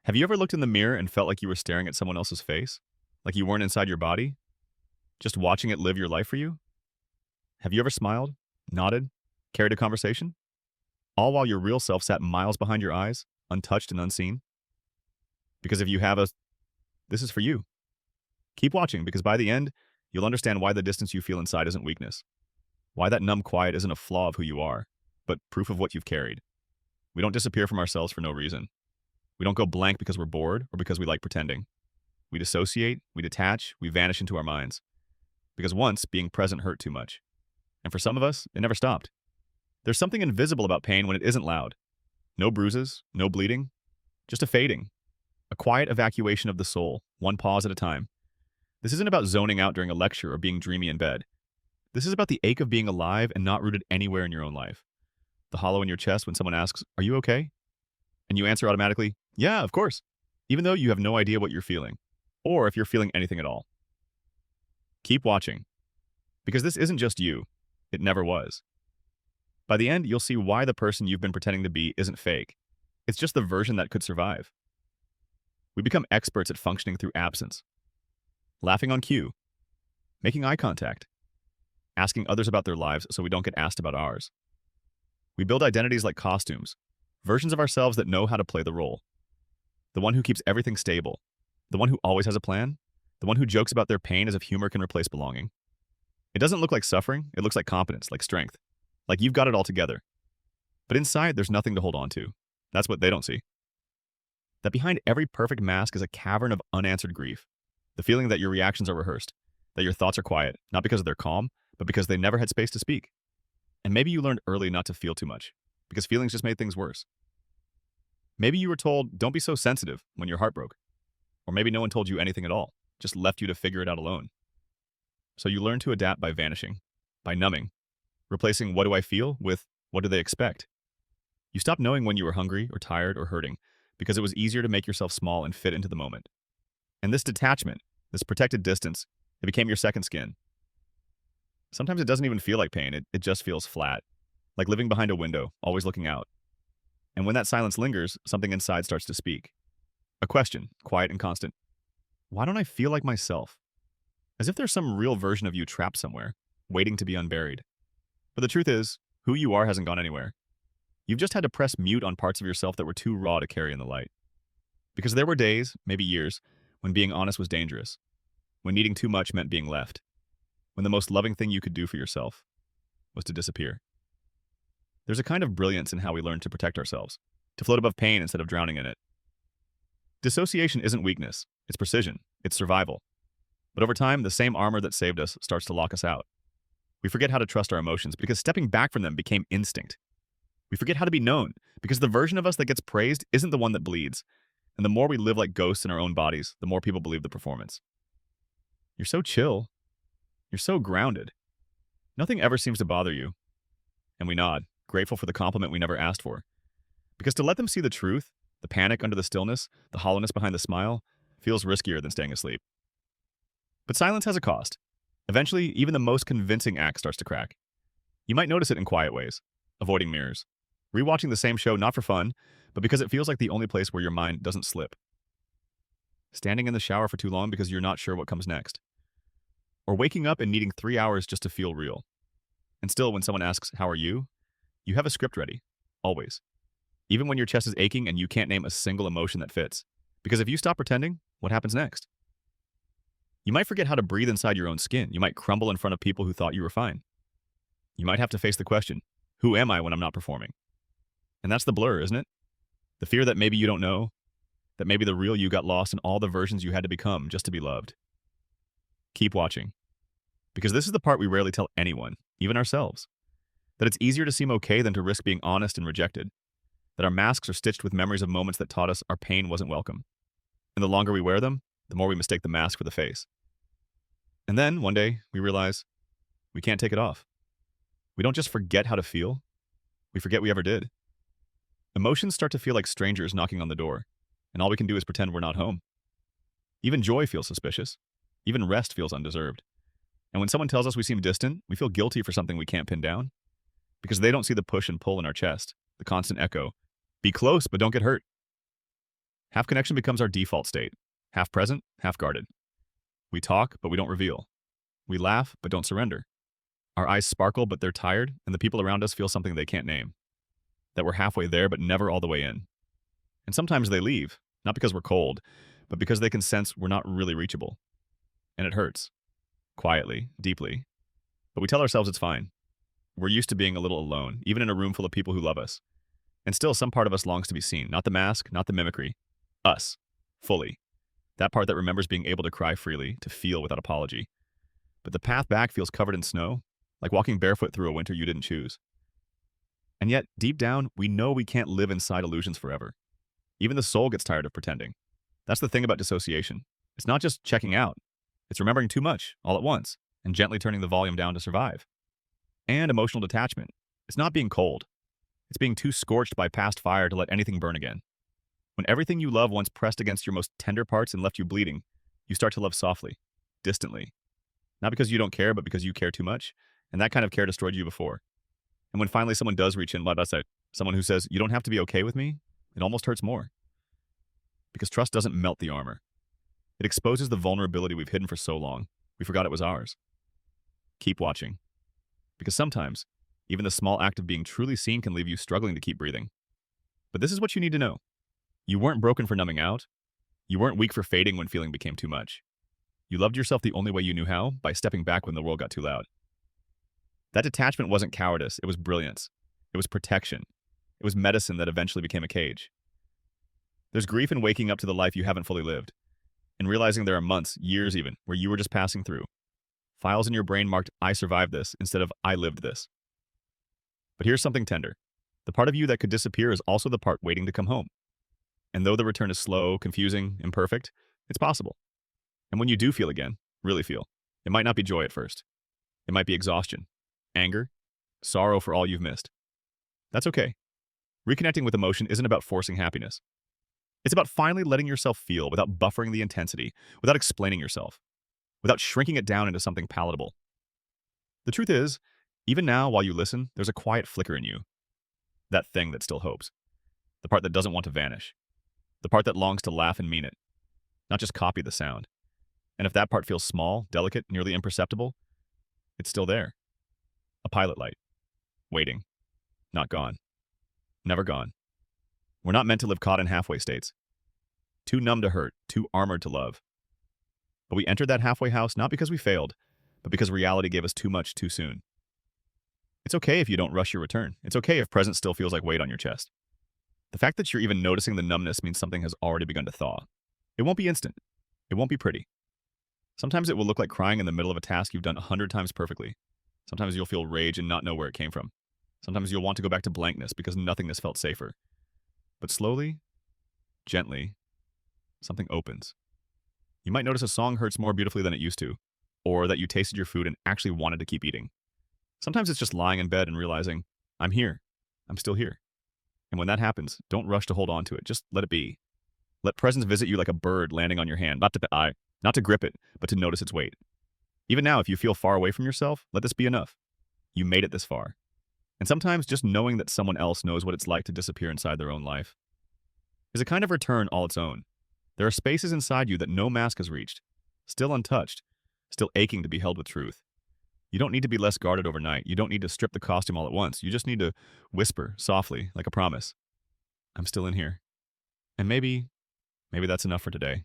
Have you ever looked in the mirror and felt like you were staring at someone else's face? Like you weren't inside your body? Just watching it live your life for you? Have you ever smiled, nodded, carried a conversation? All while your real self sat miles behind your eyes, untouched and unseen? Because if you have a, this is for you. Keep watching because by the end, you'll understand why the distance you feel inside isn't weakness. Why that numb quiet isn't a flaw of who you are, but proof of what you've carried. We don't disappear from ourselves for no reason. We don't go blank because we're bored or because we like pretending. We dissociate, we detach, we vanish into our minds. Because once, being present hurt too much. And for some of us, it never stopped. There's something invisible about pain when it isn't loud. No bruises, no bleeding, just a fading. A quiet evacuation of the soul, one pause at a time. This isn't about zoning out during a lecture or being dreamy in bed. This is about the ache of being alive and not rooted anywhere in your own life. The hollow in your chest when someone asks, "Are you okay?" And you answer automatically, "Yeah, of course," even though you have no idea what you're feeling, or if you're feeling anything at all. Keep watching, because this isn't just you. It never was. By the end, you'll see why the person you've been pretending to be isn't fake. It's just the version that could survive. We become experts at functioning through absence, laughing on cue, making eye contact, asking others about their lives so we don't get asked about ours. We build identities like costumes, versions of ourselves that know how to play the role. The one who keeps everything stable, the one who always has a plan, the one who jokes about their pain as if humor can replace belonging. It doesn't look like suffering, it looks like competence, like strength, like you've got it all together. But inside, there's nothing to hold on to. That's what they don't see. That behind every perfect mask is a cavern of unanswered grief. The feeling that your reactions are rehearsed, that your thoughts are quiet, not because they're calm, but because they never had space to speak. And maybe you learned early not to feel too much, because feelings just made things worse. Maybe you were told, "Don't be so sensitive," when your heart broke. Or maybe no one told you anything at all, just left you to figure it out alone. So you learn to adapt by vanishing, by numbing, replacing "what do I feel" with "what do they expect." You stopped knowing when you were hungry or tired or hurting, because it was easier to make yourself small and fit into the moment. And this detachment, this protected distance, it became your second skin. Sometimes it doesn't even feel like pain, it just feels flat, like living behind a window, always looking out. And when that silence lingers, something inside starts to speak. A question, quiet and constant. Why don't I feel like myself? As if there's some real version of you trapped somewhere, waiting to be unburied. But the truth is, who you are hasn't gone anywhere. You've just had to press mute on parts of yourself that were too raw to carry in the light. Because there were days, maybe years, when being honest was dangerous. When needing too much meant being left. When the most loving thing you could do for yourself was to disappear. There's a kind of brilliance in how we learn to protect ourselves, to float above pain instead of drowning in it. Dissociation isn't weakness, it's precision, it's survival. But over time, the same armor that saved us starts to lock us out. We forget how to trust our emotions because stepping back from them became instinct. We forget how to be known because the version of us that gets praised isn't the one that bleeds. And the more we live like ghosts in our own bodies, the more people believe the performance. You're so chill. You're so grounded. Nothing ever seems to bother you. And we nod, grateful for the compliment we never asked for. Because to let them see the truth, the panic under the stillness, the hollowness behind the smile, feels riskier than staying asleep. But silence has a cost. Eventually, even the most convincing act starts to crack. You might notice it in quiet ways, avoiding mirrors, rewatching the same show not for fun, but because it feels like the only place where your mind doesn't slip. Standing in the shower for too long because you're not sure what comes next. Or waking up and needing 3 hours just to feel real. And still, when someone asks, "How are you?" you have a script ready, always. Even when your chest is aching and you can't name a single emotion that fits. Because if you stop pretending, what happens next? You might forget how to breathe inside your own skin. You might crumble in front of people who thought you were fine. You might have to face the question, who am I when I'm not performing? And that's the blur, isn't it? The fear that maybe you don't know, that maybe the real you got lost in all the versions you had to become just to be loved. Keep watching. Because this is the part we rarely tell anyone, even ourselves. That it's easier to seem okay than to risk being honest and rejected. That our masks are stitched with memories of moments that taught us our pain wasn't welcome. And the longer we wear them, the more we mistake the mask for the face. And then, one day, we realize we can't take it off. We don't just forget how to feel, we forget we ever did. Emotions start to feel like strangers knocking on the door, and all we can do is pretend we're not home. Even joy feels suspicious. Even rest feels undeserved. And when someone tells us we seem distant, we feel guilty for something we can't pin down. Because they don't see the push and pull in our chest, the constant echo. Be close, but don't get hurt. Half connection becomes our default state. Half present, half guarded. We talk, but we don't reveal. We laugh, but don't surrender. Our eyes sparkle, but they're tired, and the people around us feel something they can't name. That we're halfway there, but never all the way in. And sometimes they leave, not because we're cold, but because they can sense we're not really reachable. And it hurts. Quietly, deeply. But we tell ourselves it's fine. We're used to being a little alone, even in a room full of people who love us. And still, some part of us longs to be seen. Not the mask, not the mimicry. Us. Fully. That part that remembers being able to cry freely, to feel without apology. But the path back feels covered in snow, like walking barefoot through a winter you didn't choose. And yet, deep down, we know we can't live inside illusions forever. Even the soul gets tired of pretending. That's the thing about dissociation. It's not just checking out. It's remembering too much, all at once, and gently turning the volume down to survive. And emotional detachment. It's not being cold. It's being too scorched by past fire to let anything burn again. When everything you love once pressed against your most tender parts and left you bleeding, you start to love softly, distantly. Not because you don't care, but because you care too much, and that kind of care destroyed you before. And when finally someone does reach in, like I said, someone who says, you don't have to be okay with me, it almost hurts more. Because trust doesn't melt the armor. It exposes the vulnerability we've hidden for so long, we forgot it was ours. Keep watching. Because sometimes, even the small act of being truly seen can leave you struggling to keep breathing. But this is what you need to know. You weren't broken for numbing out. You weren't weak for fading when feeling became too much. You loved yourself the only way you knew how, by stepping back when the world got too loud. That detachment wasn't cowardice, it was brilliance. It was protection. It was medicine that eventually became a cage. There's grief in waking up to the life you haven't fully lived, and realizing there are months, years even, where you were just passing through. Files in your brain marked, I survived this, instead of, I lived this. But here's something tender. The part of you that could disappear is also the part waiting to come home. And though the return is slow, confusing, imperfect, it's possible. And when you do feel again, really feel, it might not be joy at first. It might be exhaustion, anger, sorrow for all you've missed. That's okay. Reconnecting with emotion isn't about forcing happiness. It's about finally letting yourself feel without buffering the intensity, without explaining yourself, without shrinking it down into something palatable. The truth is, even now while you listen, there's a quiet flicker in you. That thing that still hopes. The part that doesn't want to vanish. The part that longs to laugh and mean it, not just copy the sound. And if that part feels small, delicate, nearly imperceptible, it's still there. A pilot light. Waiting. Not gone. Never gone. We're not meant to live caught in halfway states. Too numb to hurt, too armored to love. But we entered that halfway house not because we failed, but because reality gave us too much too soon. It's okay if you don't rush your return. It's okay if present still feels like weight on your chest. The fact that you're even noticing the numbness means something has already begun to thaw. It won't be instant. It won't be pretty. Sometimes it will look like crying in the middle of a task you've done 100 times perfectly. Sometimes you'll feel rage and not know where it came from. Sometimes you'll want to go back to blankness because nothingness felt safer. But slowly, gently, something opens. You might notice a song hurts more beautifully than it used to, or that you tasted your food and actually wanted to keep eating. Sometimes it's just lying in bed and realizing, I'm here. I'm still here. And when that happens, don't rush to hold on to it. Just let it be. Let presence visit you like a bird landing on your hand, not to grip it, but to notice its weight. Even now, if you feel far away from yourself, let this be enough. You made it this far. And sometimes just knowing that someone else knows what it's like to disappear inside their own life is a kind of return all its own. There are spaces inside you that no mask has reached, still untouched, still aching to be held with truth. You don't need to be less guarded overnight. You don't need to strip the costume all at once. You just need to whisper softly, like a promise. I'm still in here. And maybe that's enough for today.